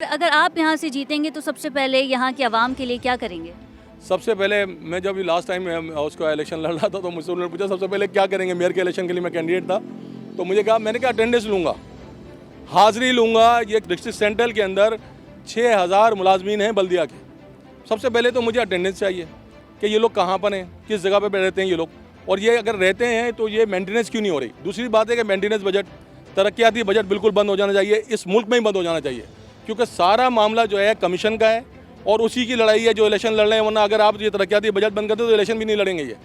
अगर आप यहाँ से जीतेंगे तो सबसे पहले यहाँ के आवाम के लिए क्या करेंगे? सबसे पहले मैं जब लास्ट टाइम उसका इलेक्शन लड़ रहा था तो मुझसे उन्होंने पूछा सबसे पहले क्या करेंगे। मेयर के इलेक्शन के लिए मैं कैंडिडेट था, तो मुझे कहा, मैंने कहा अटेंडेंस लूँगा, हाज़िरी लूँगा। ये डिस्ट्रिक्ट सेंट्रल के अंदर 6000 मुलाजमीन हैं बल्दिया के। सबसे पहले तो मुझे अटेंडेंस चाहिए कि ये लोग कहाँ पर हैं, किस जगह पर रहते हैं ये लोग, और ये अगर रहते हैं तो ये मेंटेनेंस क्यों नहीं हो रही। दूसरी बात है कि मेंटेनेंस बजट, तरक्याती बजट बिल्कुल बंद हो जाना चाहिए, इस मुल्क में ही बंद हो जाना चाहिए, क्योंकि सारा मामला जो है कमीशन का है और उसी की लड़ाई है जो इलेक्शन लड़ रहे हैं। वरना अगर आप ये तरक्याती बजट बंद करते तो इलेक्शन भी नहीं लड़ेंगे। ये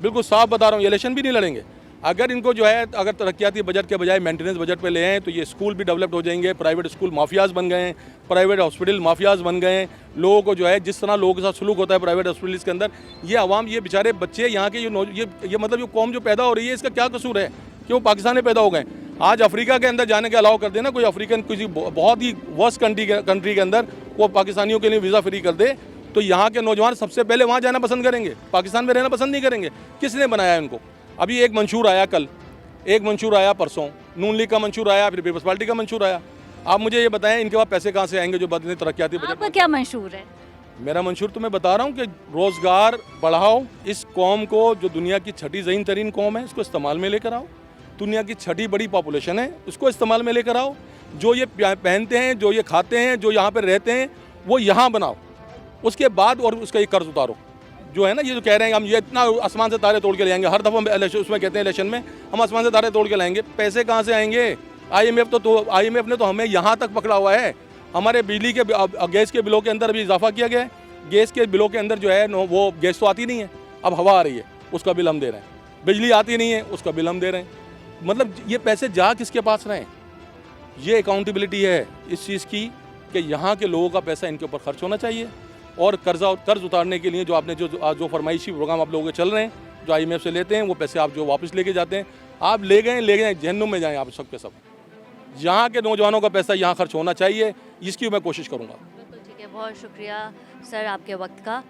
बिल्कुल साफ बता रहा हूँ, ये इलेक्शन भी नहीं लड़ेंगे। अगर इनको जो है अगर तरक्याती बजट के बजाय मेंटेनेंस बजट पे ले आए तो ये स्कूल भी डेवलप्ड हो जाएंगे। प्राइवेट स्कूल माफियाज बन गए हैं, प्राइवेट हॉस्पिटल माफियाज बन गए हैं। लोगों को जो है जिस तरह लोगों के साथ सलूक होता है प्राइवेट हॉस्पिटल्स के अंदर, ये आवाम, ये बेचारे बच्चे यहाँ के ये मतलब जो कौम जो पैदा हो रही है, इसका क्या कसूर है कि वो पाकिस्तान में पैदा हो गए। आज अफ्रीका के अंदर जाने के अलाउ कर देना, कोई अफ्रीकन किसी बहुत ही वर्स्ट कंट्री के अंदर वो पाकिस्तानियों के लिए वीज़ा फ्री कर दे, तो यहाँ के नौजवान सबसे पहले वहाँ जाना पसंद करेंगे, पाकिस्तान में रहना पसंद नहीं करेंगे। किसने बनाया है उनको? अभी एक मंशूर आया कल, एक मंशूर आया परसों, नून लीग का मंशूर आया, फिर पीपल्स पार्टी का मंशूर आया। आप मुझे ये बताएं, इनके पास पैसे कहाँ से आएंगे जो बदले तरक्याती बजट? आपका क्या मंशूर है? मेरा मंशूर तो मैं बता रहा हूँ कि रोज़गार बढ़ाओ, इस कौम को जो दुनिया की छठी ज़हीन तरीन कौम है इसको इस्तेमाल में लेकर आओ, दुनिया की छठी बड़ी पॉपुलेशन है उसको इस्तेमाल में लेकर आओ। जो ये पहनते हैं, जो ये खाते हैं, जो यहाँ पर रहते हैं, वो यहाँ बनाओ, उसके बाद और उसका ये कर्ज उतारो। जो है ना, ये जो कह रहे हैं हम ये इतना आसमान से तारे तोड़ के ले आएंगे, हर दफ़ा उसमें कहते हैं इलेक्शन में हम आसमान से तारे तोड़ के लाएंगे, पैसे कहाँ से आएंगे? IMF ने तो हमें यहाँ तक पकड़ा हुआ है। हमारे बिजली के गैस के बिलों के अंदर अभी इजाफा किया गया है। गैस के बिलों के अंदर जो है वो गैस तो आती नहीं है, अब हवा आ रही है, उसका बिल हम दे रहे हैं। बिजली आती नहीं है, उसका बिल हम दे रहे हैं। मतलब ये पैसे जा किसके पास रहे हैं? ये अकाउंटेबिलिटी है इस चीज़ की कि यहाँ के लोगों का पैसा इनके ऊपर खर्च होना चाहिए। और कर्ज उतारने के लिए जो आपने जो फरमाइशी प्रोग्राम आप लोगों के चल रहे हैं, जो IMF से लेते हैं, वो पैसे आप जो वापस लेके जाते हैं, आप ले गए जहन्नुम में जाएं आप सब के सब। यहाँ के नौजवानों का पैसा यहाँ खर्च होना चाहिए, इसकी मैं कोशिश करूँगा। बिल्कुल ठीक है, बहुत शुक्रिया सर आपके वक्त का।